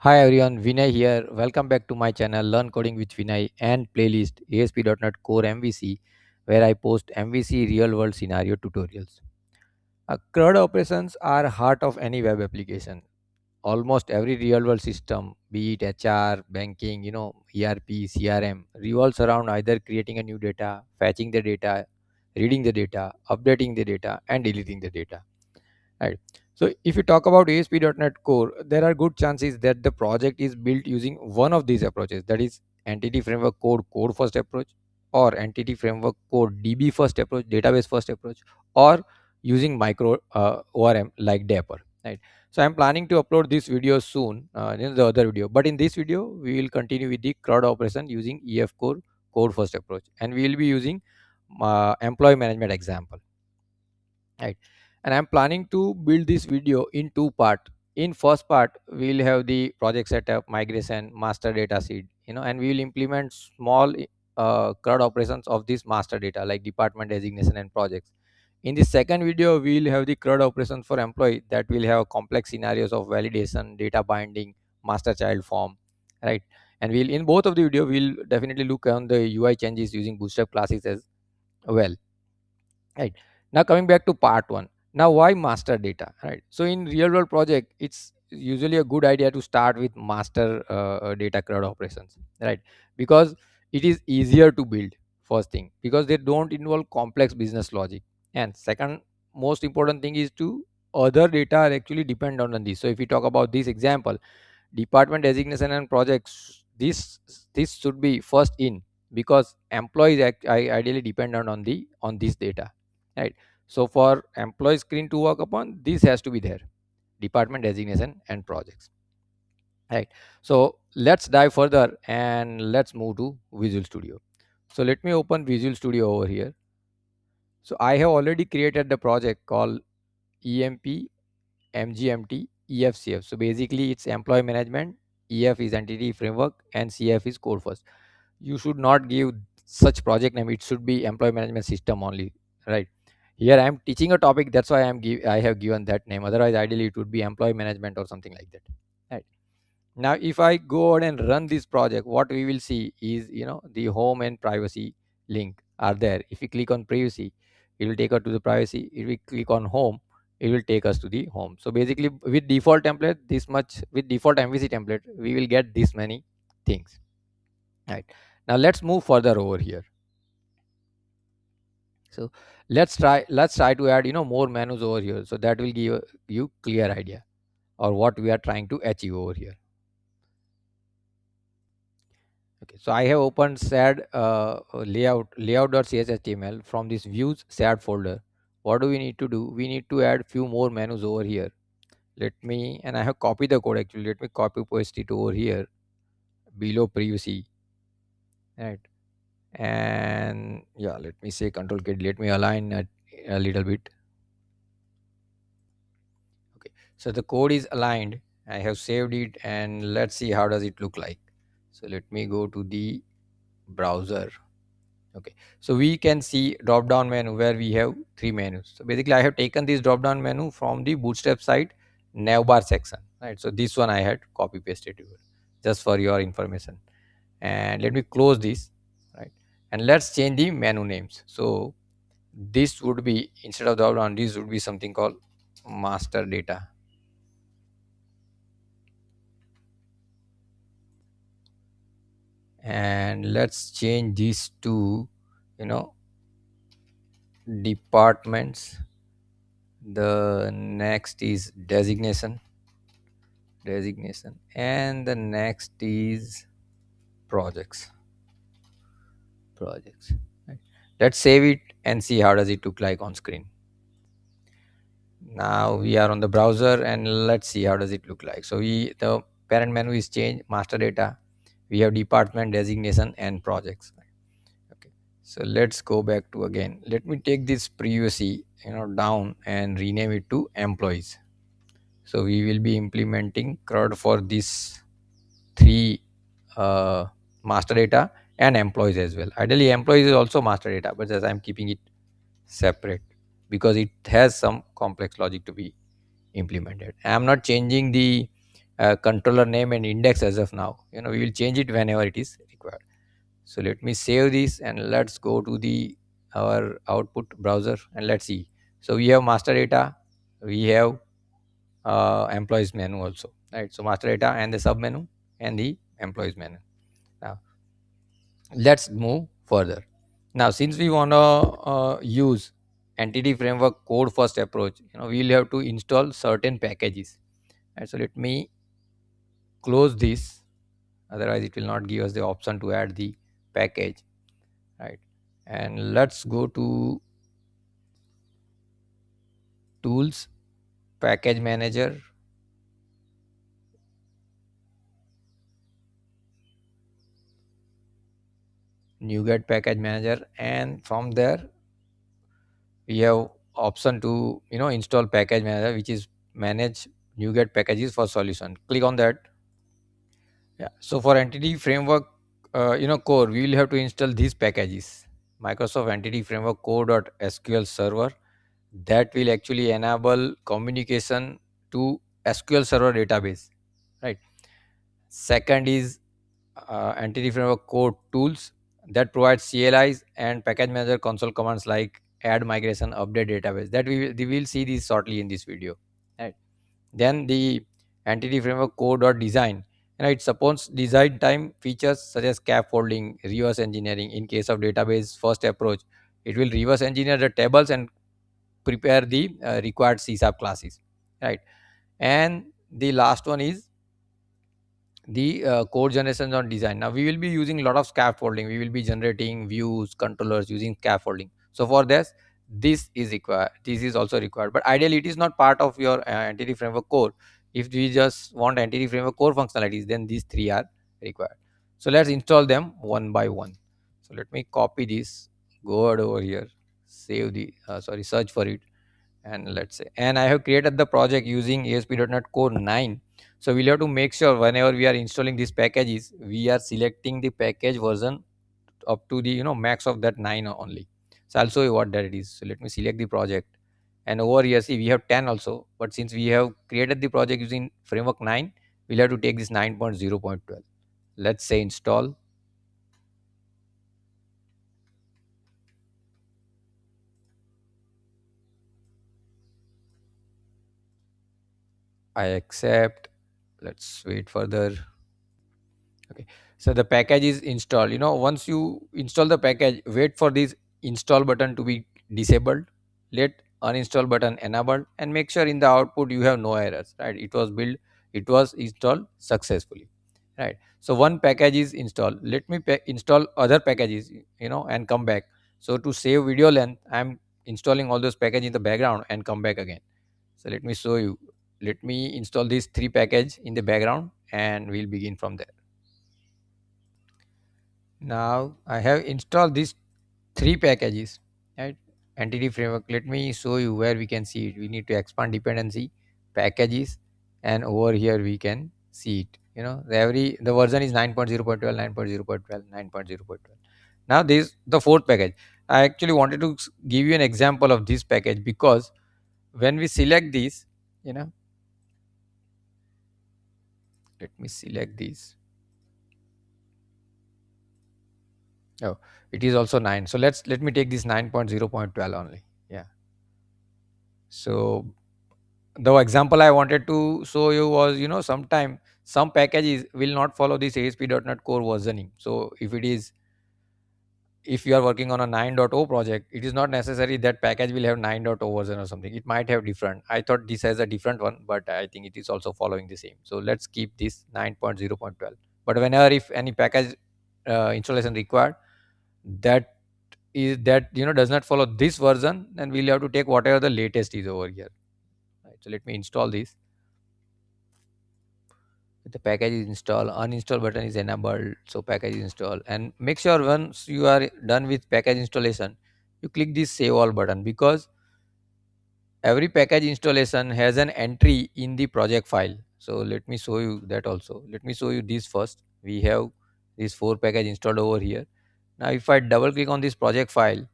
Hi everyone, Vinay here. Welcome back to my channel Learn Coding with Vinay and playlist ASP.NET Core MVC, where I post MVC real world scenario tutorials. CRUD operations are heart of any web application. Almost every real world system, be it HR, banking, ERP, CRM, revolves around either creating a new data, fetching the data, reading the data, updating the data, and deleting the data. Right. So if you talk about ASP.NET Core, there are good chances that the project is built using one of these approaches. That is Entity Framework Code first approach, or Entity Framework Code DB first approach, database first approach, or using micro ORM like Dapper. Right. So I'm planning to upload this video soon in the other video. But in this video, we will continue with the CRUD operation using EF Core Code first approach, and we will be using employee management example. Right. And I'm planning to build this video in two part. In first part, we'll have the project setup, migration, master data seed, and we will implement small CRUD operations of this master data like department designation and projects. In the second video, we'll have the CRUD operations for employee that will have complex scenarios of validation, data binding, master child form, right? And we'll in both of the video, we'll definitely look on the UI changes using bootstrap classes as well. Right. Now coming back to part one. Now why master data? Right. So in real world project, it's usually a good idea to start with master data CRUD operations, right? Because it is easier to build. First thing, because they don't involve complex business logic, and second most important thing is to other data are actually dependent on this. So if we talk about this example, department designation and projects, this should be first in, because employees ideally dependent on the on this data, right? So for employee screen to work upon, this has to be there, department designation and projects, right? So let's dive further and let's move to Visual Studio. So let me open Visual Studio over here. So I have already created the project called emp MGMT, EFCF. So basically, it's employee management, EF is entity framework, and CF is code first. You should not give such project name. It should be employee management system only, right? Here I am teaching a topic, that's why I have given that name. Otherwise, ideally it would be employee management or something like that, right? Now if I go ahead and run this project, what we will see is, the home and privacy link are there. If we click on privacy, it will take us to the privacy. If we click on home, it will take us to the home. So basically, with default template, this much, with default MVC template, we will get this many things, right? Now let's move further over here. So let's try to add, more menus over here, so that will give you clear idea or what we are trying to achieve over here. Okay, so I have opened sad layout.cshtml from this views sad folder. What do we need to do? We need to add few more menus over here. Let me, and I have copied the code actually. Let me copy paste it over here below privacy, right? And yeah, let me say control K. Let me align it a little bit. Okay, so the code is aligned. I have saved it, and let's see how does it look like. So let me go to the browser. Okay, so we can see drop down menu where we have three menus. So basically I have taken this drop down menu from the bootstrap site navbar section, right? So this one I had copy pasted here just for your information. And let me close this, right? And let's change the menu names. So this would be, instead of drop down, this would be something called master data. And let's change this to, you know departments. The next is designation, and the next is projects. Right. Let's save it and see how does it look like on screen. Now we are on the browser, and let's see how does it look like. So the parent menu is changed, master data, we have department designation and projects. Okay, so let's go back to, again, let me take this privacy, down and rename it to employees. So we will be implementing CRUD for this three master data and employees as well. Ideally employees is also master data, but as I'm keeping it separate because it has some complex logic to be implemented. I'm not changing the controller name and index as of now. We will change it whenever it is required. So let me save this and let's go to the our output browser and let's see. So we have master data, we have employees menu also, right? So master data and the sub menu and the employees menu. Now let's move further. Now since we want to use entity framework code first approach, we will have to install certain packages. And so let me close this, otherwise it will not give us the option to add the package, right? And let's go to tools, package manager, NuGet package manager, and from there we have option to install package manager, which is manage NuGet packages for solution. Click on that. Yeah. So for entity framework, core, we will have to install these packages. Microsoft Entity Framework Core.SQL Server, that will actually enable communication to SQL Server database, right? Second is Entity Framework Core Tools, that provides CLIs and package manager console commands like add, migration, update database. That we will see this shortly in this video, right? Then the Entity Framework Core.Design, it supports design time features such as scaffolding, reverse engineering. In case of database first approach, it will reverse engineer the tables and prepare the required C# classes, right? And the last one is the code generation on design. Now we will be using a lot of scaffolding. We will be generating views, controllers using scaffolding. So for this is required, this is also required, but ideally it is not part of your entity framework core. If we just want entity framework core functionalities, then these three are required. So let's install them one by one. So let me copy this, go ahead over here, save the search for it, and let's say, and I have created the project using ASP.NET Core 9. So we'll have to make sure whenever we are installing these packages, we are selecting the package version up to the max of that 9 only. So I'll show you what that it is. So let me select the project, and over here see we have 10 also, but since we have created the project using framework 9, we'll have to take this 9.0.12. Let's say install. I accept. Let's wait further. Okay, so the package is installed. Once you install the package, wait for this install button to be disabled, let uninstall button enabled, and make sure in the output you have no errors, right? It was installed successfully, right? So one package is installed. Let me install other packages, and come back. So to save video length, I'm installing all those packages in the background and come back again. So let me show you. Let me install these three package in the background and we'll begin from there. Now I have installed these three packages, right? Entity framework. Let me show you where we can see it. We need to expand dependency, packages, and over here we can see it. The version is 9.0.12, 9.0.12, 9.0.12. Now this the fourth package. I actually wanted to give you an example of this package because when we select this, you know, let me select this. Oh, it is also 9. So let me take this 9.0.12 only. Yeah. So the example I wanted to show you was, sometime some packages will not follow this ASP.NET Core versioning. So if you are working on a 9.0 project, it is not necessary that package will have 9.0 version or something. It might have different. I thought this has a different one, but I think it is also following the same. So let's keep this 9.0.12. But whenever if any package installation required, that does not follow this version, then we'll have to take whatever the latest is over here, right? So let me install this. The package is installed, uninstall button is enabled, so package is installed. And make sure once you are done with package installation, you click this save all button, because every package installation has an entry in the project file. So let me show you that also. Let me show you this first. We have these four package installed over here. Now if I double click on this project file,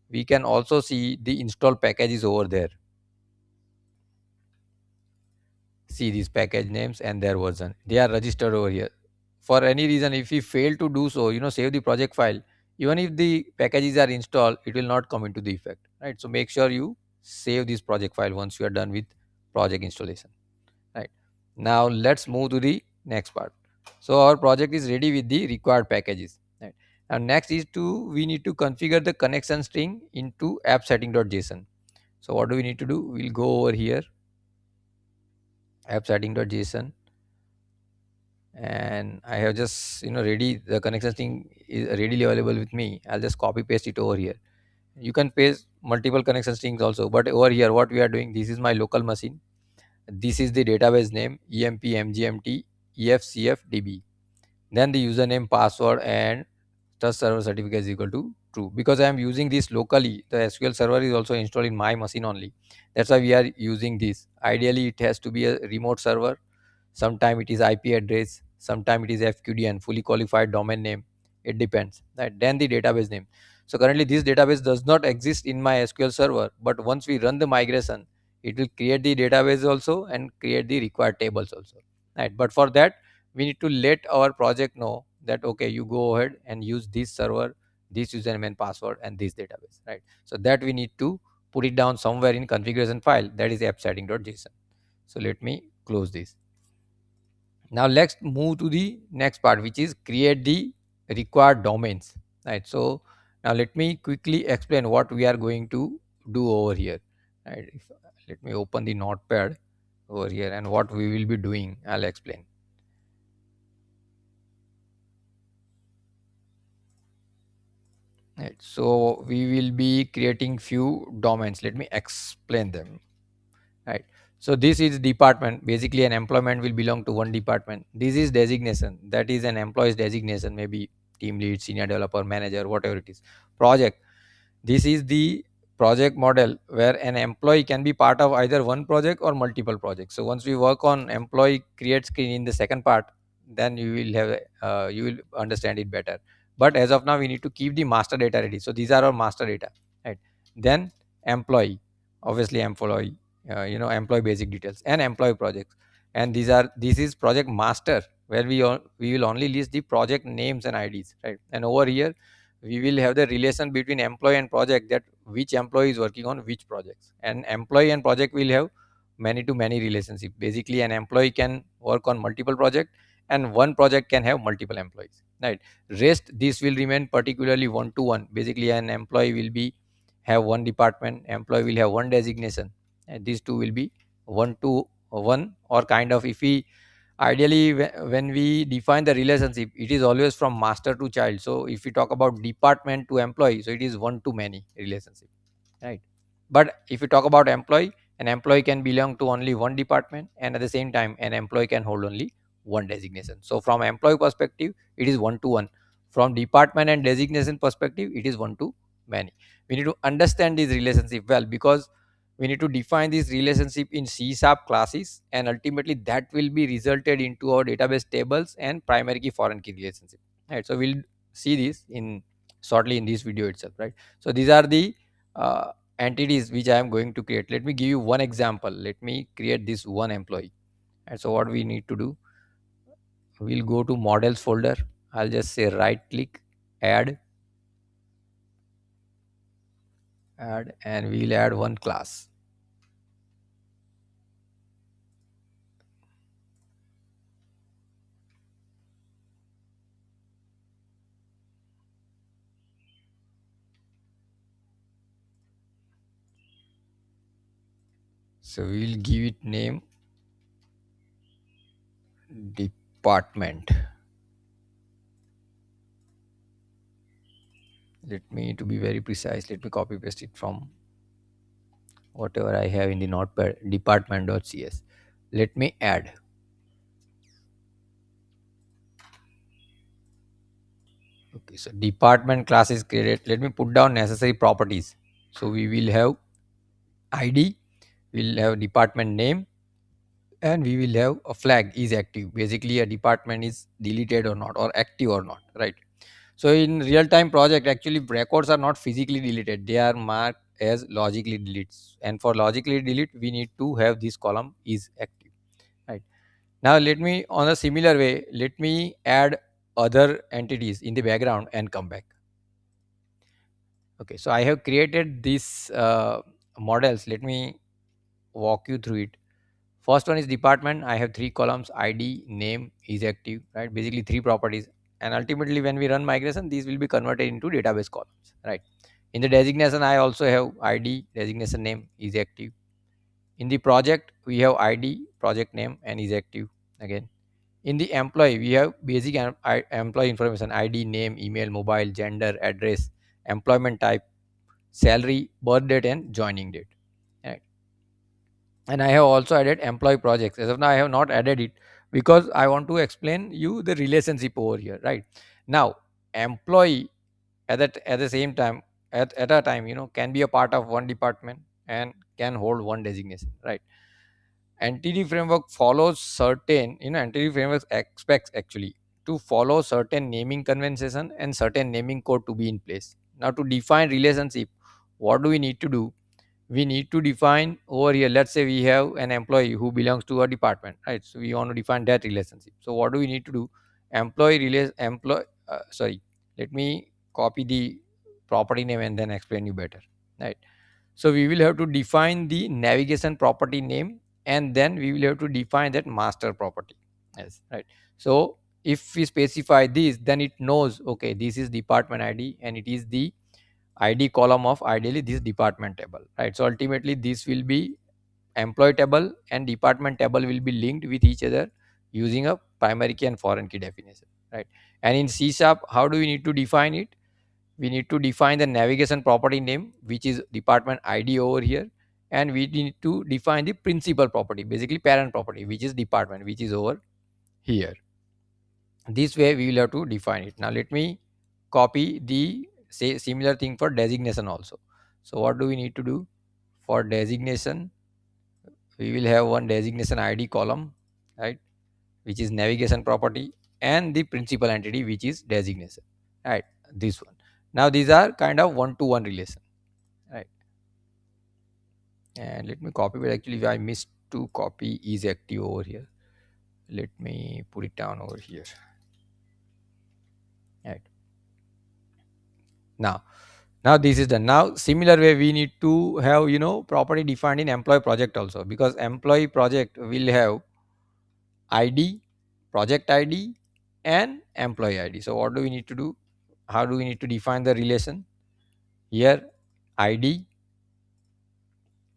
we can also see the install packages over there. see these package names and their version, they are registered over here. For any reason, if we fail to do so, save the project file, even if the packages are installed, it will not come into the effect, right? So make sure you save this project file once you are done with project installation, right? Now let's move to the next part. So our project is ready with the required packages, right? And next is to we need to configure the connection string into app setting.json. So what do we need to do? We'll go over here, app setting.json, and I have just ready the connection string is readily available with me. I'll just copy paste it over here. You can paste multiple connection strings also, but over here what we are doing, this is my local machine. This is the database name emp mgmt efcfdb. Then the username, password, and trust server certificate is equal to true. Because I am using this locally, the SQL server is also installed in my machine only. That's why we are using this. Ideally it has to be a remote server. Sometime it is IP address, sometime it is FQDN, fully qualified domain name. It depends, right? Then the database name. So currently this database does not exist in my SQL server, but once we run the migration, it will create the database also and create the required tables also, right? But for that we need to let our project know that okay, you go ahead and use this server, this username and password, and this database, right? So that we need to put it down somewhere in configuration file, that is app setting.json. So let me close this. Now let's move to the next part, which is create the required domains, right? So now let me quickly explain what we are going to do over here, right? Let me open the notepad over here, and what we will be doing I'll explain, right? So we will be creating few domains. Let me explain them, right? So this is department. Basically an employment will belong to one department. This is designation, that is an employee's designation, maybe team lead, senior developer, manager, whatever it is. Project, this is the project model where an employee can be part of either one project or multiple projects. So once we work on employee create screen in the second part, then you will have you will understand it better. But as of now we need to keep the master data ready. So these are our master data, right? Then employee, obviously employee, employee basic details and employee projects. And this is project master, where we will only list the project names and IDs, right? And over here we will have the relation between employee and project, that which employee is working on which projects. And employee and project will have many to many relationship. Basically an employee can work on multiple project, and one project can have multiple employees, right? Rest, this will remain particularly one to one. Basically an employee will be have one department, employee will have one designation, and these two will be one to one. Or kind of, if we ideally when we define the relationship, it is always from master to child. So if we talk about department to employee, so it is one to many relationship, right? But if you talk about employee, an employee can belong to only one department, and at the same time an employee can hold only one designation. So from employee perspective it is one to one. From department and designation perspective it is one to many. We need to understand this relationship well, because we need to define this relationship in C# classes, and ultimately that will be resulted into our database tables and primary key foreign key relationship, right? So we'll see this in shortly in this video itself, right? So these are the entities which I am going to create. Let me give you one example. Let me create this one employee. And so what we need to do, we'll go to models folder. I'll just say right click, add, and we'll add one class. So we'll give it name department. Let me to be very precise, let me copy paste it from whatever I have in the notepad, department.cs. Let me add. Okay, so department class is created. Let me put down necessary properties. So we will have ID, we'll have department name, and we will have a flag is active. Basically a department is deleted or not, or active or not, right? So in real time project, actually records are not physically deleted, they are marked as logically deletes. And for logically delete we need to have this column is active, Now let me, on a similar way, let me add other entities in the background and come back. Okay, so I have created these models. Let me walk you through it. First one is department. I have three columns: ID, name, is active, right? Basically three properties. And ultimately, when we run migration, these will be converted into database columns, right? In the designation, I also have ID, designation name, is active. In the project, we have ID, project name, and is active again. In the employee, we have basic employee information: ID, name, email, mobile, gender, address, employment type, salary, birth date, and joining date. Right. And I have also added employee projects. As of now, I have not added it because I want to explain you the relationship over here. Right now, employee at the same time, at a time, can be a part of one department and can hold one designation. Right. Entity framework follows certain, entity framework expects actually to follow certain naming convention and certain naming code to be in place. Now to define relationship, what do we need to do? We need to define over here, let's say we have an employee who belongs to a department, right? So we want to define that relationship. So what do we need to do? Employee relate employee sorry, let me copy the property name and then explain you better, right? So we will have to define the navigation property name, and then we will have to define that master property. Yes, right. So if we specify this, then it knows, okay, this is department ID and it is the ID column of ideally this department table, right? So ultimately this will be employee table and department table will be linked with each other using a primary key and foreign key definition, right? And in C sharp, how do we need to define it? We need to define the navigation property name, which is department ID over here, and we need to define the principal property, basically parent property, which is department, which is over here. This way we will have to define it. Now let me copy the say similar thing for designation also. So what do we need to do? For designation, we will have one designation ID column, right, which is navigation property, and the principal entity, which is designation, right? This one. Now these are kind of one to one relation, right? And let me copy, but actually I missed to copy is active over here. Let me put it down over here, right? Now this is done. Now similar way we need to have, property defined in employee project also, because employee project will have ID, project ID, and employee ID. So what do we need to do? How do we need to define the relation? Here ID,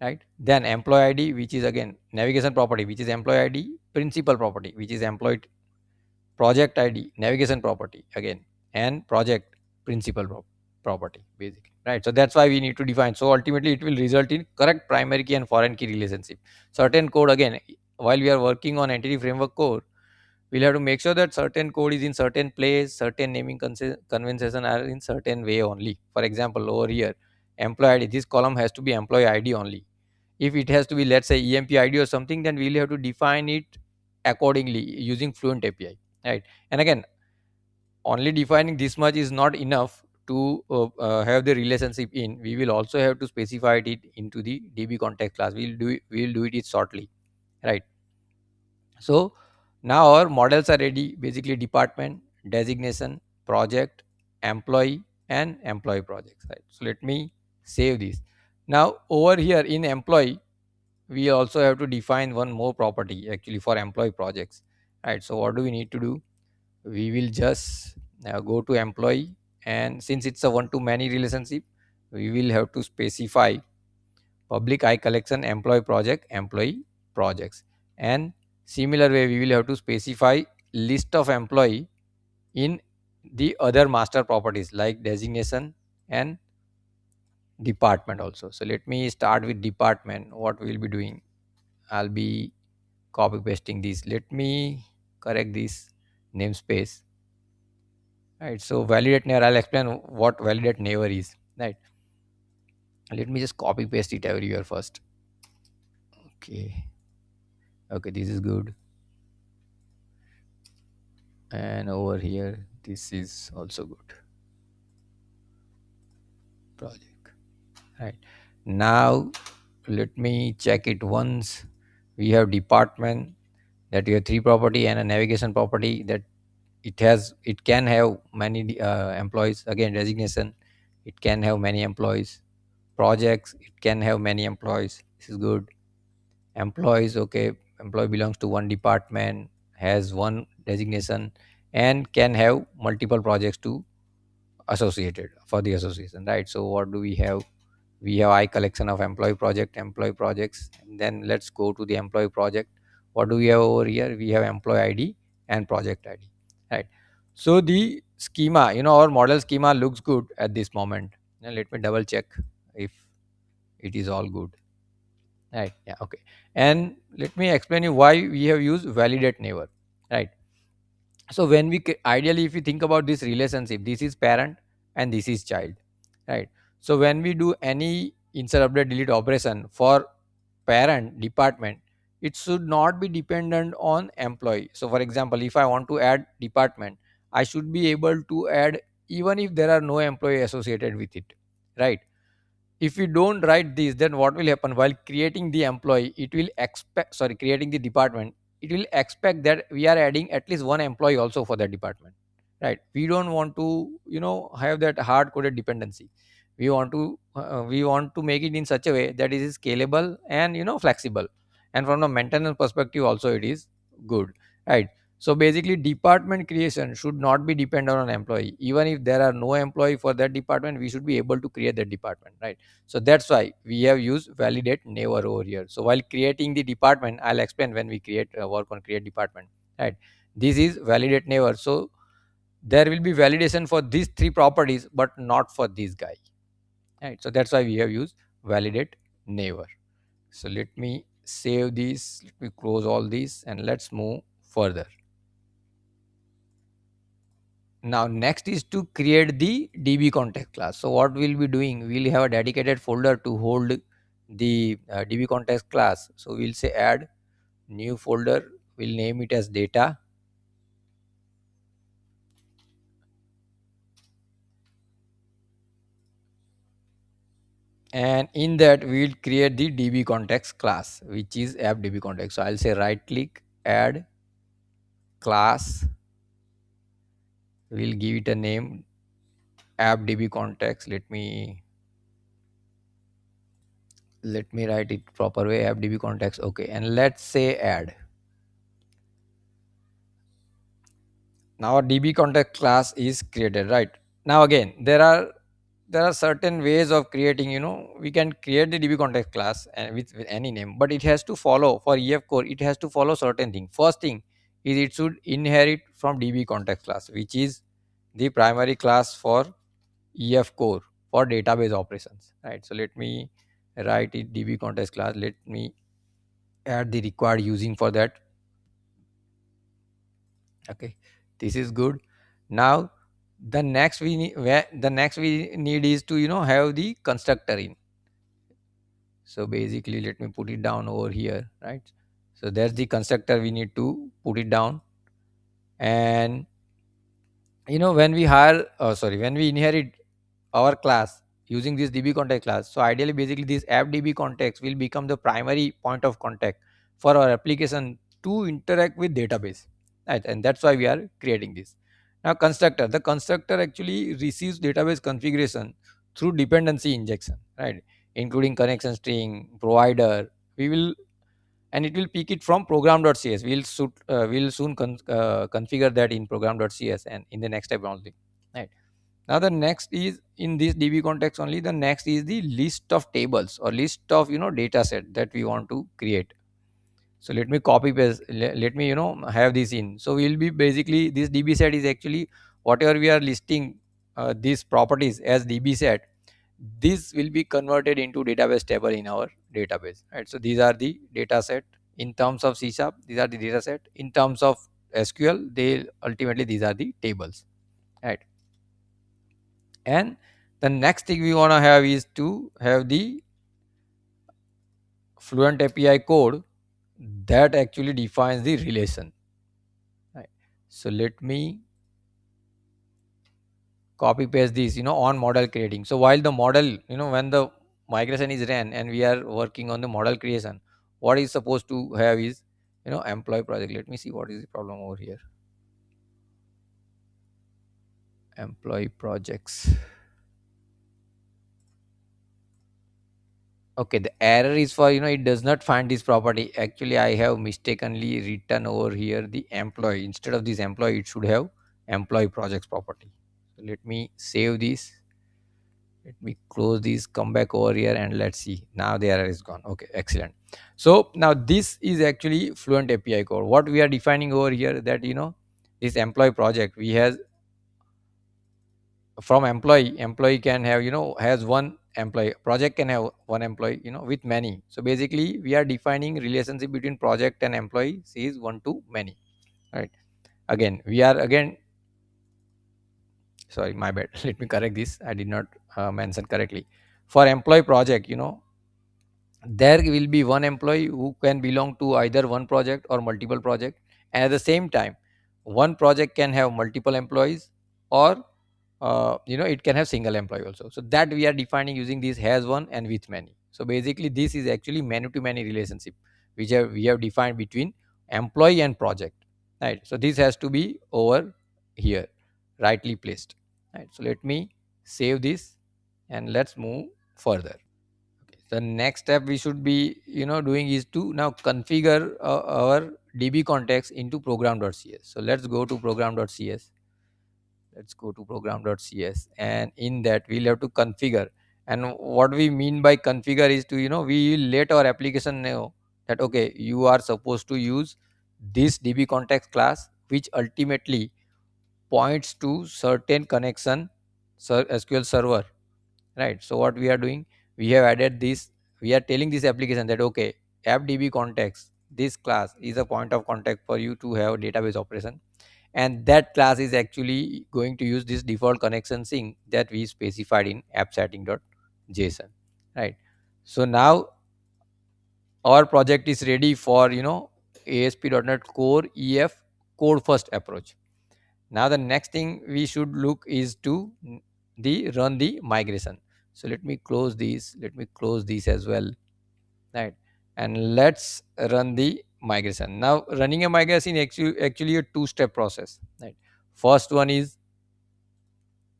right? Then employee ID, which is again navigation property, which is employee ID, principal property, which is employee, project ID, navigation property again, and project principal property basically, right? So that's why we need to define. So ultimately it will result in correct primary key and foreign key relationship. Certain code again, while we are working on entity framework code, we'll have to make sure that certain code is in certain place, certain naming convention are in certain way only. For example, over here, employee ID, this column has to be employee ID only. If it has to be, let's say, EMP ID or something, then we'll have to define it accordingly using Fluent API, right? And again, only defining this much is not enough to have the relationship in. We will also have to specify it into the DB context class. We'll do it shortly, right? So now our models are ready. Basically, department, designation, project, employee, and employee projects. Right. So let me save this. Now over here in employee, we also have to define one more property actually for employee projects. Right. So what do we need to do? We will just go to employee, and since it's a one to many relationship, we will have to specify public eye collection employee project employee projects. And similar way we will have to specify list of employee in the other master properties like designation and department also. So let me start with department. What we will be doing, I'll be copy pasting this. Let me correct this namespace, right? So validate neighbor, I'll explain what validate neighbor is, right? Let me just copy paste it everywhere first. Okay, okay, this is good. And over here this is also good. Project, right? Now let me check it once. We have department, that you have three property and a navigation property, that it can have many employees. Again, designation, it can have many employees. Projects, it can have many employees. This is good. Employees, okay, employee belongs to one department, has one designation, and can have multiple projects to associated for the association, right? So what do we have? We have I collection of employee projects, and then let's go to the employee project. What do we have over here? We have employee ID and project ID, right? So the schema, our model schema looks good at this moment. Now let me double check if it is all good, right? Yeah, okay. And let me explain you why we have used validate never, right? So when ideally, if you think about this relationship, this is parent and this is child, right? So when we do any insert, update, delete operation for parent department, it should not be dependent on employee. So for example, if I want to add department, I should be able to add even if there are no employee associated with it, right? If we don't write this, then what will happen? While creating the employee, it will expect, sorry, creating the department, it will expect that we are adding at least one employee also for that department, right? We don't want to have that hard coded dependency. We want to make it in such a way that it is scalable and flexible, and from the maintenance perspective also it is good, right? So basically, department creation should not be dependent on employee. Even if there are no employee for that department, we should be able to create that department, right? So that's why we have used validate never over here. So while creating the department, I'll explain when we create work on create department, right? This is validate never. So there will be validation for these three properties, but not for this guy, right? So that's why we have used validate never. So let me save this. Let me close all these and let's move further. Now next is to create the db context class. So what we'll be doing, we'll have a dedicated folder to hold the db context class. So we'll say add new folder, we'll name it as data, and in that we'll create the db context class, which is app db context. So I'll say right click, add class, we'll give it a name, app db context. Let me write it proper way, app db context, okay, and let's say add. Now our db context class is created, right? Now again, there are certain ways of creating, we can create the db context class and with any name, but it has to follow for ef core, it has to follow certain thing. First thing is it should inherit from db context class, which is the primary class for ef core for database operations, right? So let me write it db context class. Let me add the required using for that. Okay, this is good. Now the next we need is to have the constructor in. So basically, let me put it down over here, right? So that's the constructor, we need to put it down. And when we inherit our class using this db context class, so ideally basically this app db context will become the primary point of contact for our application to interact with database, right? And that's why we are creating this. Now constructor, the constructor actually receives database configuration through dependency injection, right? Including connection string, provider. We will And it will pick it from program.cs. We'll soon configure that in program.cs and in the next step only, right? Now the next is in this db context only, the next is the list of tables or list of data set that we want to create. So let me copy paste, let me have this in. So we'll be basically, this db set is actually whatever we are listing these properties as db set, this will be converted into database table in our database, right? So these are the data set in terms of c sharp, these are the data set in terms of sql, they ultimately these are the tables, right? And the next thing we want to have is to have the fluent api code that actually defines the relation, right? So let me copy paste this on model creating. So while the model, when the migration is ran and we are working on the model creation, what is supposed to have is employee project. Let me see what is the problem over here. Employee projects. Okay, the error is for, it does not find this property. Actually, I have mistakenly written over here the employee. Instead of this employee, it should have employee projects property. So let me save this. Let me close this, come back over here, and let's see. Now the error is gone. Okay, excellent. So now this is actually Fluent API code. What we are defining over here, that this employee project, we has from employee can have, has one employee, project can have one employee, with many. So basically we are defining relationship between project and employee is one to many, right? Again, we are again, sorry, my bad. Let me correct this, I did not mention correctly. For employee project, there will be one employee who can belong to either one project or multiple project, and at the same time one project can have multiple employees, or it can have single employee also. So that we are defining using this has one and with many. So basically this is actually many to many relationship which we have defined between employee and project, right? So this has to be over here, rightly placed, right? So let me save this and let's move further. The next step we should be doing is to now configure our db context into program.cs. So let's go to program.cs. Let's go to program.cs, and in that we'll have to configure. And what we mean by configure is to, we will let our application know that okay, you are supposed to use this db context class, which ultimately points to certain connection, sql server, right? So what we are doing, we have added this. We are telling this application that okay, appdb context, this class is a point of contact for you to have database operation, and that class is actually going to use this default connection sync that we specified in appsetting.json, right? So now our project is ready for asp.NET Core EF code first approach. Now the next thing we should look is to the run the migration. So let me close these, let me close these as well, right? And let's run the migration. Now running a migration is actually a two-step process, right? First one is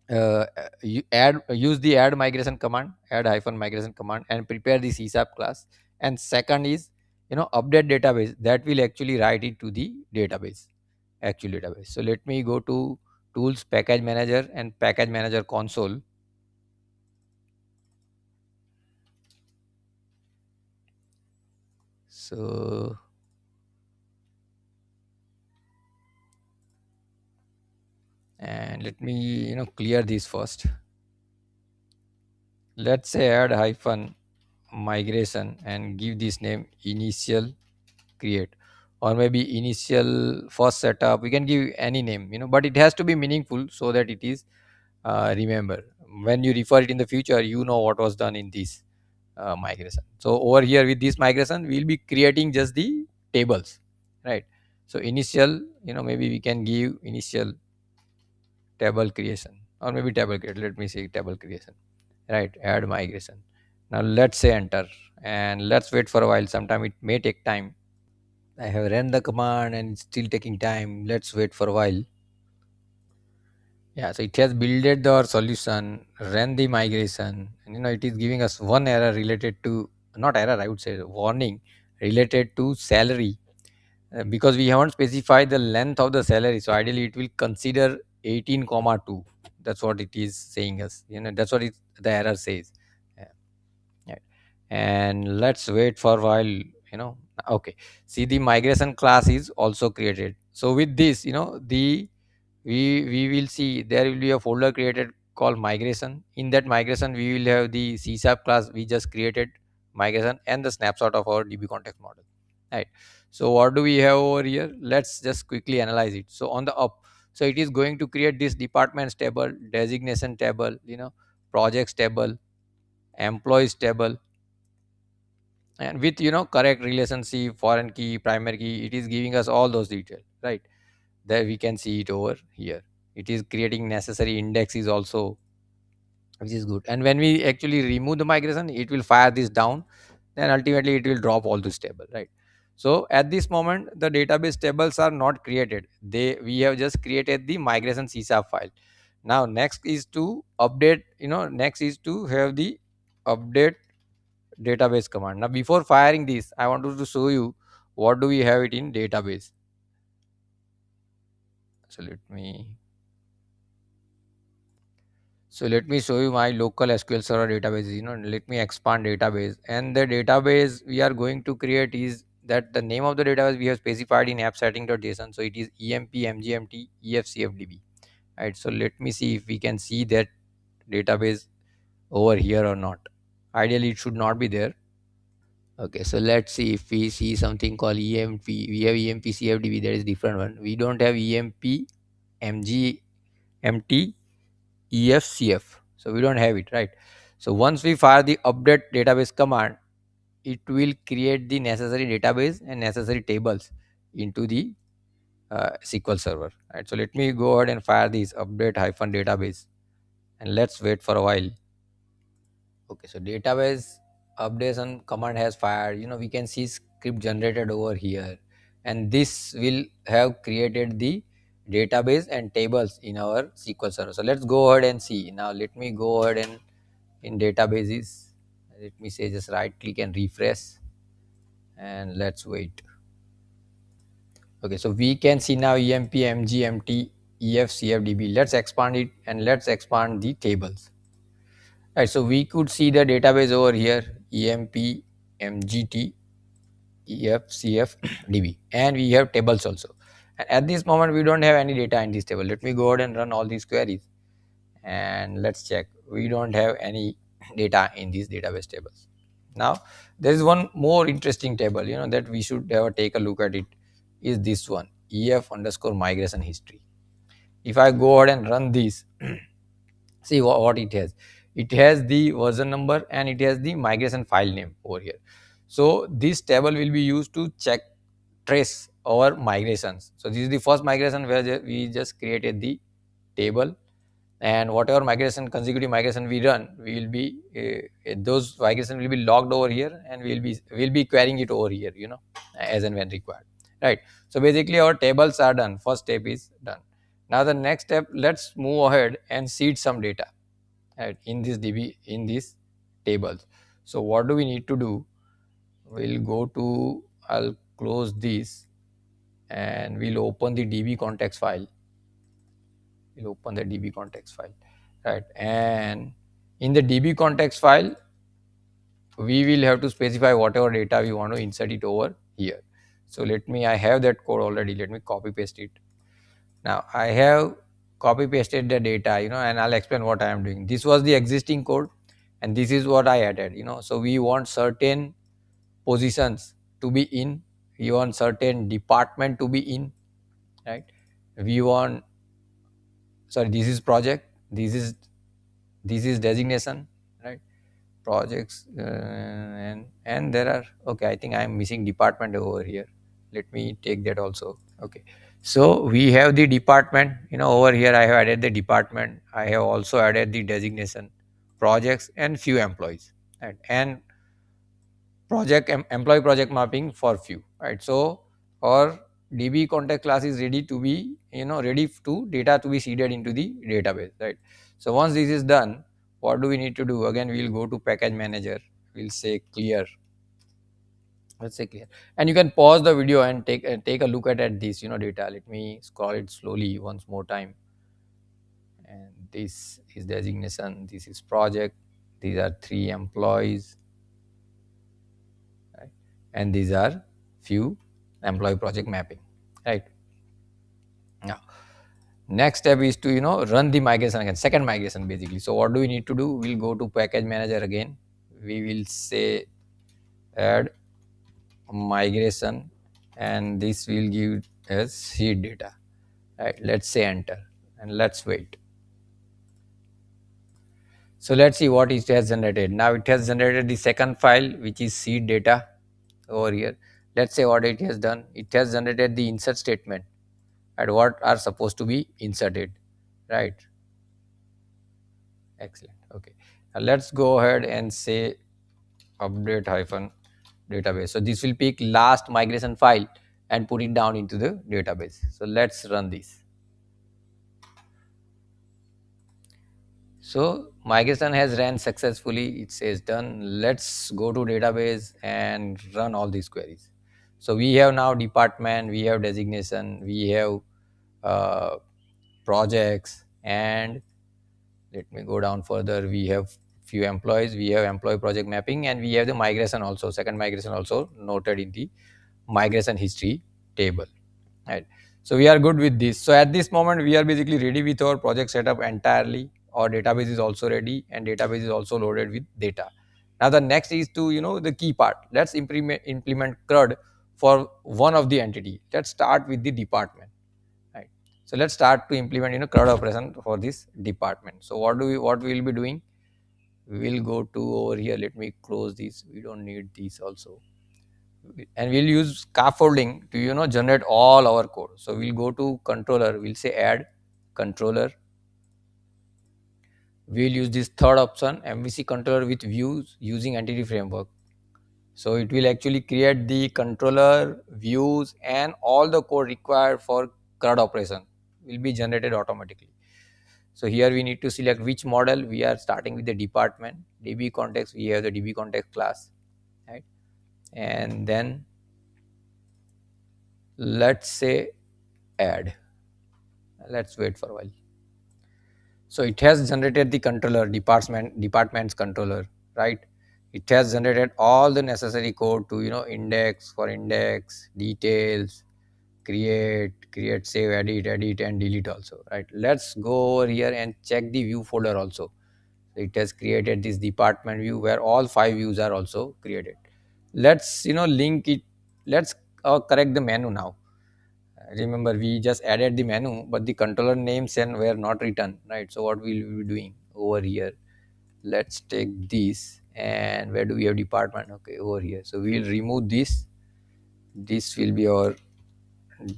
you use the add migration command, add hyphen migration command, and prepare the csap class. And second is update database, that will actually write it to the database, actual database. So let me go to tools, package manager, and package manager console. So and let me clear this first. Let's say add hyphen migration and give this name initial create, or maybe initial first setup. We can give any name, but it has to be meaningful so that it is remember when you refer it in the future, what was done in this migration. So over here with this migration we'll be creating just the tables, right? So initial, maybe we can give initial table creation, or maybe table create. Let me see table creation, right? Add migration. Now let's say enter, and let's wait for a while. Sometime it may take time. I have run the command and it's still taking time. Let's wait for a while. Yeah, so it has builded our solution, ran the migration, and it is giving us one error related to, not error, I would say warning related to salary, because we haven't specified the length of the salary. So ideally it will consider 18 comma 2. That's what it is saying us. That's what the error says. Yeah. Right. And let's wait for a while. Okay. See, the migration class is also created. So with this, the we will see there will be a folder created called migration. In that migration we will have the csap class we just created, migration, and the snapshot of our db context model, right? So what do we have over here? Let's just quickly analyze it. So on the up, so it is going to create this departments table, designation table, projects table, employees table, and with correct relationship, foreign key, primary key, it is giving us all those details, right? There we can see it over here. It is creating necessary indexes also, which is good. And when we actually remove the migration, it will fire this down, then ultimately it will drop all this table, right? So at this moment, the database tables are not created. We have just created the migration csap file. Now next is to update, next is to have the update database command. Now before firing this, I wanted to show you what do we have it in database. So let me show you my local SQL Server database. Let me expand database, and the database we are going to create is that the name of the database we have specified in app setting.json. So it is emp mgmt efcfdb. Right. So let me see if we can see that database over here or not. Ideally, it should not be there. Okay, so let's see if we see something called EMP. We have EMP CFDB, that is different one. We don't have EMP MGMT EFCF. So we don't have it, right? So once we fire the update database command, it will create the necessary database and necessary tables into the SQL server. Right. So let me go ahead and fire this update hyphen database, and let's wait for a while. Okay, so database updation command has fired. We can see script generated over here, and this will have created the database and tables in our SQL server. So let's go ahead and see. Now let me go ahead and in databases, let me say just right click and refresh, and let's wait. Okay, so we can see now emp mgmt efcfdb. Let's expand it and let's expand the tables. Right, so we could see the database over here, emp mgt efcfdb, and we have tables also. And at this moment we don't have any data in this table. Let me go ahead and run all these queries, and let's check. We don't have any data in these database tables. Now there is one more interesting table, that we should ever take a look at it, is this one, ef underscore migration history. If I go ahead and run this, see what it has. It has the version number and it has the migration file name over here. So this table will be used to check trace our migrations. So this is the first migration where we just created the table, and whatever migration, consecutive migration we run, we will be those migration will be logged over here, and we'll be querying it over here, as and when required. Right. So basically our tables are done. First step is done. Now the next step, let's move ahead and seed some data, right, in this db, in these tables. So what do we need to do? We'll go to, I'll close this, and we'll open the db context file. We'll open the db context file, right? And in the db context file, we will have to specify whatever data we want to insert it over here. So I have that code already. Let me copy paste it. Now I have copy pasted the data, and I'll explain what I am doing. This was the existing code, and this is what I added. So we want certain positions to be in, we want certain department to be in, right? We want, sorry, this is project, this is designation, right? Projects, and there are, okay, I think I am missing department over here. Let me take that also. Okay, so we have the department, over here I have added the department. I have also added the designation, projects, and few employees, right? And employee project mapping for few, right? So our db context class is ready to be, ready to data to be seeded into the database, right? So once this is done, what do we need to do? Again, we'll go to package manager, we'll say clear. Let's say clear, and you can pause the video and take a look at this, data. Let me scroll it slowly once more time. And this is designation, this is project, these are 3 employees, right? And these are few employee project mapping, right? Now next step is to, run the migration again, second migration basically. So what do we need to do? We'll go to package manager again, we will say add migration, and this will give us seed data, right? Let's say enter, and let's wait. So let's see what it has generated. Now it has generated the second file, which is seed data over here. Let's say what it has done. It has generated the insert statement and what are supposed to be inserted, right? Excellent. Okay, now let's go ahead and say update hyphen database. So this will pick last migration file and put it down into the database. So let's run this. So migration has ran successfully. It says done. Let's go to database and run all these queries. So we have now department, we have designation, we have uh, projects, and let me go down further. We have few employees, we have employee project mapping, and we have the migration also, second migration also noted in the migration history table, right? So we are good with this. So at this moment we are basically ready with our project setup entirely. Our database is also ready and database is also loaded with data. Now the next is to, the key part. Let's implement CRUD for one of the entity. Let's start with the department, right? So let's start to implement, CRUD operation for this department. So what we will be doing? We will go to over here. Let me close this. We don't need these also, and we'll use scaffolding to, generate all our code. So we'll go to controller, we'll say add controller. We'll use this third option, MVC controller with views using entity framework. So it will actually create the controller, views, and all the code required for CRUD operation will be generated automatically. So here we need to select which model. We are starting with the department. DB context, we have the DB context class, right? And then let's say add. Let's wait for a while. So it has generated the controller, department's controller, right? It has generated all the necessary code to, index for index, details, create, save, edit, and delete also, right? Let's go over here and check the view folder also. It has created this department view where all 5 views are also created. Let's, link it. Let's correct the menu now. Remember, we just added the menu, but the controller names and were not written, right? So what we will be doing over here? Let's take this, and where do we have department? Okay, over here. So we will remove this. This will be our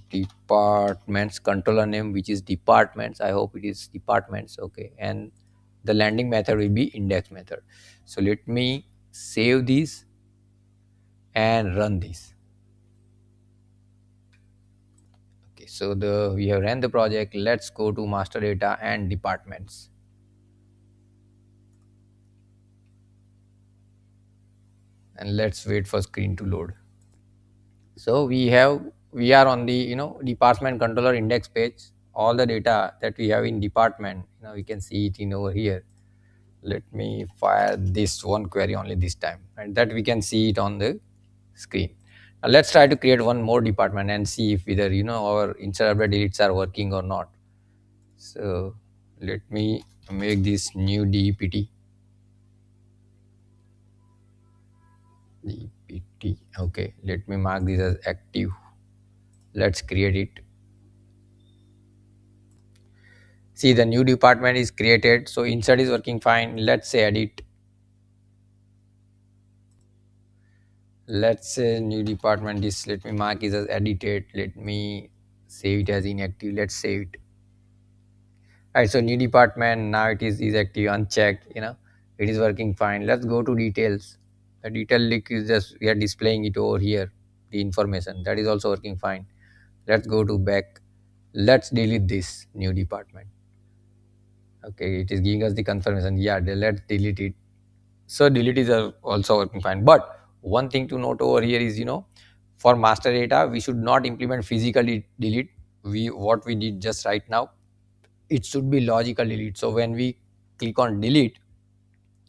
departments controller name, which is departments. I hope it is departments. Okay, and the landing method will be index method. So let me save this and run this. Okay, so we have ran the project. Let's go to master data and departments. And let's wait for screen to load. So we are on the, department controller index page. All the data that we have in department, we can see it in over here. Let me fire this one query only this time, and that we can see it on the screen. Now let's try to create one more department and see if whether, our insert update deletes are working or not. So let me make this new DPT. Okay, let me mark this as active. Let's create it. See, the new department is created. So insert is working fine. Let's say edit. Let's say new department. This, let me mark it as edited. Let me save it as inactive. Let's save it. Alright, so new department, now it is active, unchecked, it is working fine. Let's go to details. The detail link is just, we are displaying it over here, the information that is also working fine. Let's go to back. Let's delete this new department. Okay, it is giving us the confirmation. Yeah, let's delete it. So delete is also working fine. But one thing to note over here is, for master data, we should not implement physically delete. What we did just right now, it should be logical delete. So when we click on delete,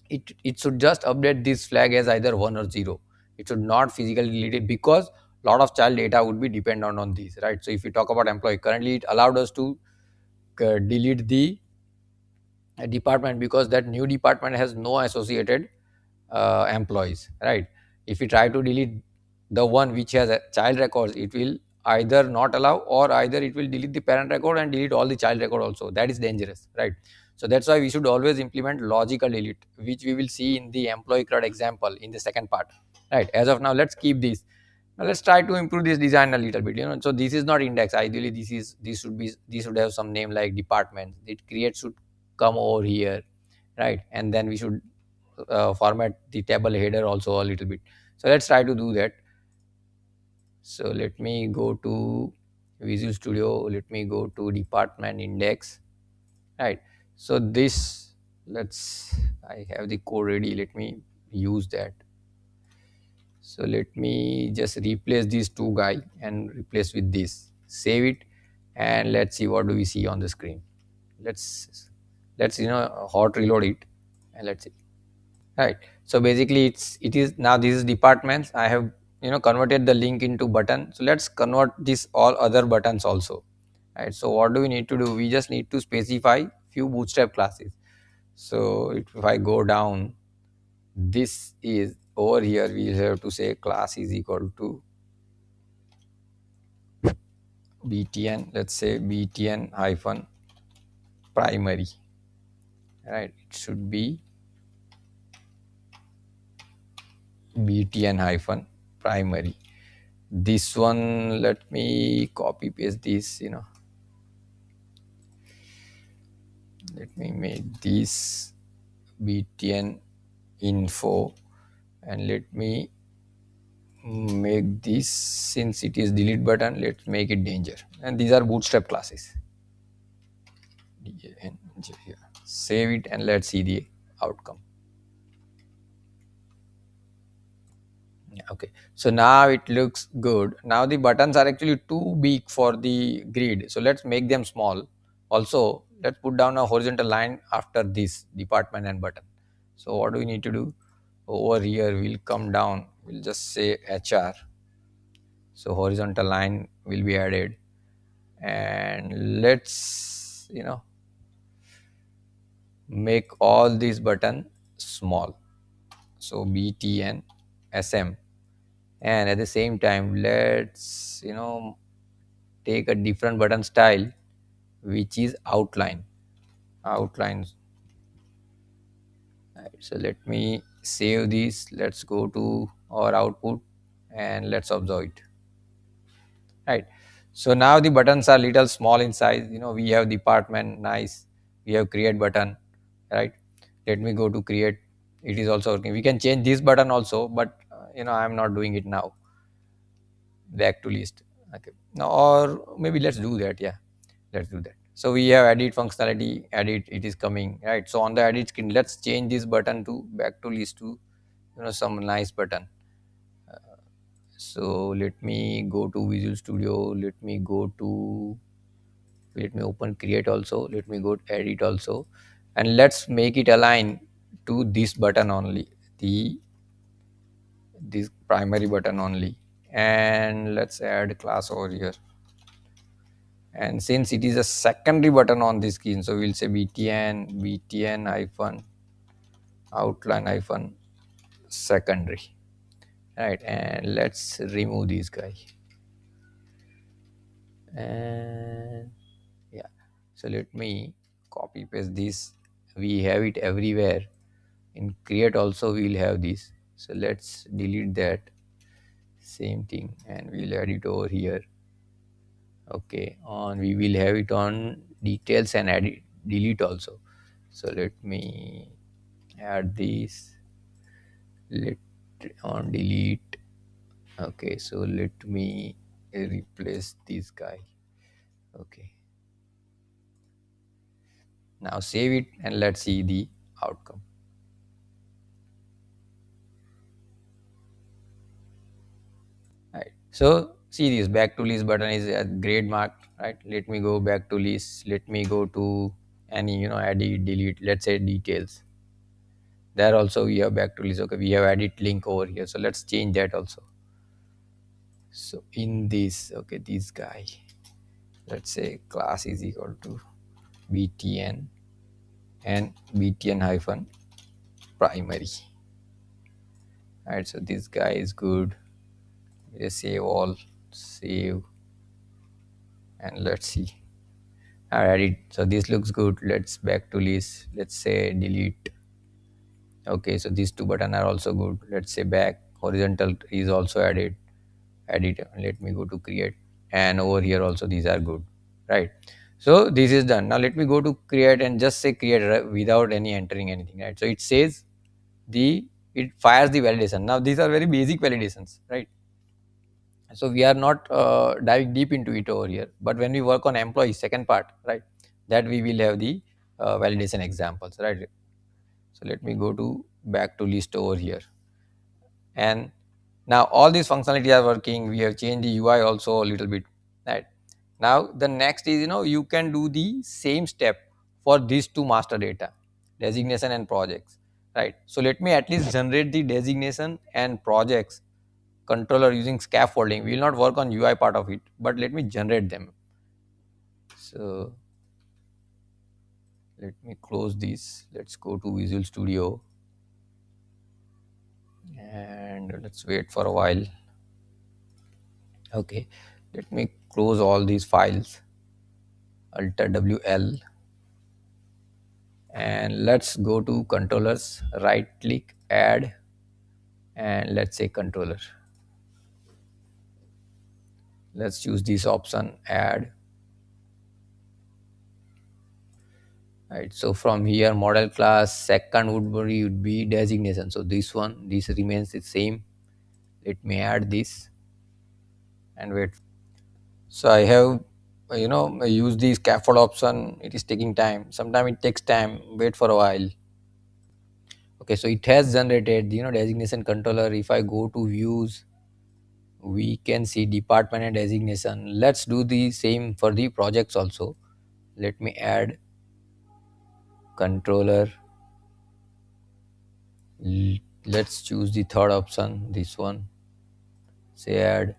it should just update this flag as either 1 or 0. It should not physically delete it, because a lot of child data would be dependent on this, right? So if we talk about employee, currently it allowed us to delete the department, because that new department has no associated employees, right? If we try to delete the one which has a child records, it will either not allow, or either it will delete the parent record and delete all the child record also. That is dangerous, right? So that's why we should always implement logical delete, which we will see in the employee CRUD example in the second part, right? As of now, let's keep this. Now let's try to improve this design a little bit. So this is not index. Ideally, this should have some name like department. It create should come over here, right? And then we should format the table header also a little bit. So let's try to do that. So let me go to Visual Studio, let me go to department index, right? So this, let's, I have the code ready, let me use that. So let me just replace these two guy and replace with this, save it, and let's see what do we see on the screen. Let's hot reload it, and let's see. Right. So basically it is now, this is departments. I have converted the link into button. So let's convert this all other buttons also. Right. So what do we need to do? We just need to specify few bootstrap classes. So if I go down, this is over here, we have to say class is equal to btn. Let's say btn hyphen primary. Right. It should be btn hyphen primary. This one, let me copy paste this, let me make this btn info, and let me make this, since it is delete button, let's make it danger, and these are bootstrap classes. Yeah. Save it and let's see the outcome. Okay, so now it looks good. Now the buttons are actually too big for the grid, so let's make them small. Also, let's put down a horizontal line after this department and button. So what do we need to do? Over here we'll come down, we'll just say HR. So horizontal line will be added, and let's make all these button small. So btn sm, and at the same time let's take a different button style, which is outlines. Right, so let me save this, let's go to our output and let's observe it. Right, so now the buttons are little small in size. We have department, nice, we have create button, right? Let me go to create, it is also working. We can change this button also, but I'm not doing it now. Back to list. Okay, now, or maybe let's do that. Yeah, let's do that. So we have edit functionality, edit, it is coming, right? So on the edit screen, let's change this button to back to list to some nice button. So let me go to Visual Studio, let me open create also, let me go to edit also, and let's make it align to this button only, this primary button only, and let's add class over here. And since it is a secondary button on this screen, so we'll say btn hyphen outline hyphen secondary, right? And let's remove this guy, and yeah, so let me copy paste this. We have it everywhere, in create also we'll have this, so let's delete that, same thing, and we'll add it over here. Okay, on we will have it on details and edit delete also. So let me add this, let on delete. Okay, so let me replace this guy. Okay, now save it and let's see the outcome. Right, so see, this back to list button is a grade mark, right? Let me go back to list, let me go to any edit delete, let's say details. There also we have back to list. Okay, we have edit link over here, so let's change that also. So in this, okay, this guy, let's say class is equal to btn and btn hyphen primary. Right, so this guy is good. Let's save all, save, and let's see. I edit, so this looks good. Let's back to list, let's say delete. Okay, so these two buttons are also good. Let's say back, horizontal is also added, edit, let me go to create, and over here also these are good, right? So this is done. Now let me go to create and just say create without any entering anything, right? So it says the it fires the validation. Now these are very basic validations, right? So we are not diving deep into it over here, but when we work on employee second part, right, that we will have the validation examples, right? So let me go to back to list over here, and now all these functionality are working. We have changed the UI also a little bit, right? Now the next is, you can do the same step for these two master data, designation and projects, right? So let me at least generate the designation and projects controller using scaffolding. We will not work on UI part of it, but let me generate them. So let me close this. Let's go to Visual Studio and let's wait for a while. Okay, let me close all these files, Alt WL, and let's go to controllers, right click, add, and let's say controller. Let's choose this option, add. Right, so from here model class second would be designation. So this remains the same. Let me add this and wait. So I have I use the scaffold option. It is taking time. Sometimes it takes time. Wait for a while. Okay, so it has generated designation controller. If I go to views, we can see department and designation. Let's do the same for the projects also. Let me add controller. Let's choose the third option, this one. Say add.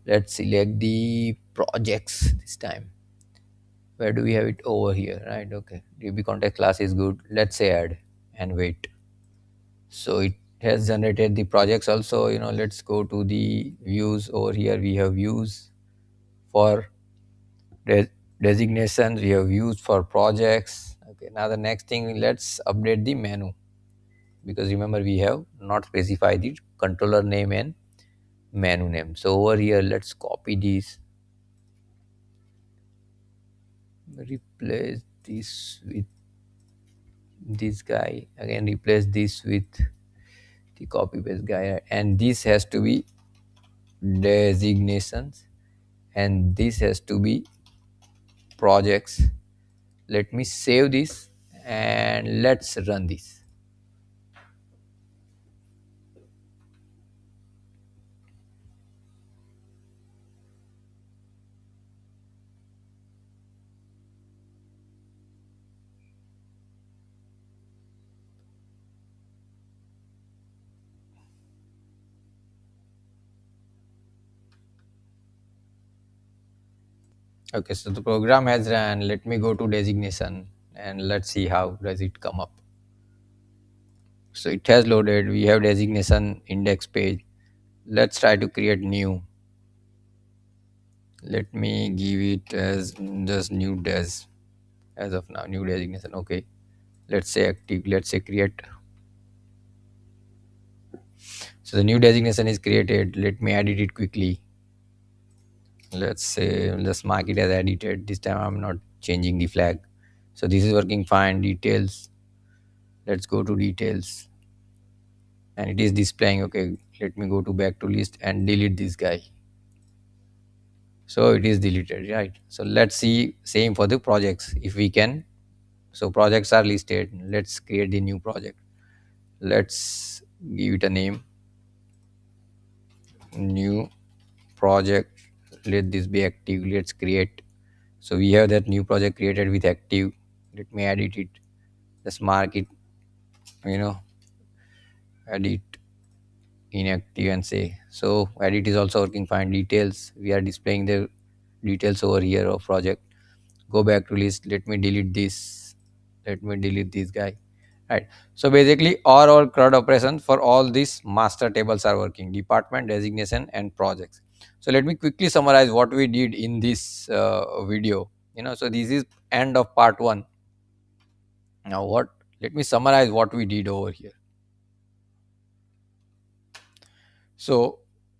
Let's select the projects this time. Where do we have it? Over here, right? Okay, db context class is good. Let's say add and wait. So it has generated the projects also. Let's go to the views. Over here we have views for de- designations, we have views for projects. Okay, now the next thing, let's update the menu, because remember we have not specified the controller name and menu name. So over here let's copy this, replace this with this guy, again replace this with the copy paste guy, and this has to be designations and this has to be projects. Let me save this and let's run this. Okay, so the program has run. Let me go to designation and let's see how does it come up. So it has loaded. We have designation index page. Let's try to create new. Let me give it as just new des. As of now, new designation. Okay. Let's say active. Let's say create. So the new designation is created. Let me edit it quickly. Let's say let's mark it as edited. This time I'm not changing the flag. So this is working fine. Details. Let's go to details. And it is displaying. Okay, let me go to back to list and delete this guy. So it is deleted, right? So let's see same for the projects if we can. So projects are listed. Let's create the new project. Let's give it a name, new project. Let this be active. Let's create. So we have that new project created with active. Let me edit it. Just mark it, you know edit inactive and say. So edit is also working fine. Details, we are displaying the details over here of project. Go back to list. Let me delete this. Let me delete this guy, right? So basically all CRUD operations for all these master tables are working: department, designation and projects. So let me quickly summarize what we did in this video. So this is end of part 1. Now what let me summarize what we did over here. So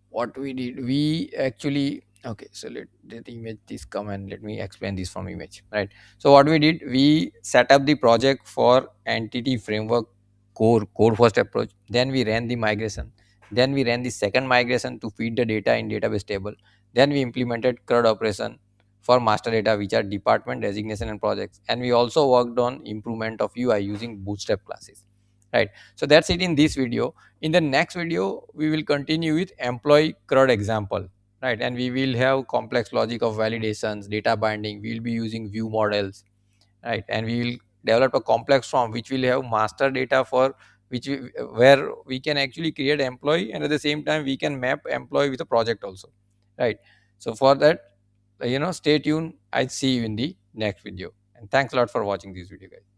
what we did, we actually Okay, so let the image this come and let me explain this from image, right? So what we did, we set up the project for entity framework core first approach. Then we ran the migration. Then we ran the second migration to feed the data in database table. Then we implemented CRUD operation for master data, which are department designation and projects. And we also worked on improvement of UI using bootstrap classes, right? So that's it in this video. In the next video, we will continue with employee CRUD example, right? And we will have complex logic of validations, data binding. We will be using view models, right? And we will develop a complex form which will have master data for where we can actually create employee, and at the same time we can map employee with a project also, right? So for that, stay tuned. I'll see you in the next video, and thanks a lot for watching this video, guys.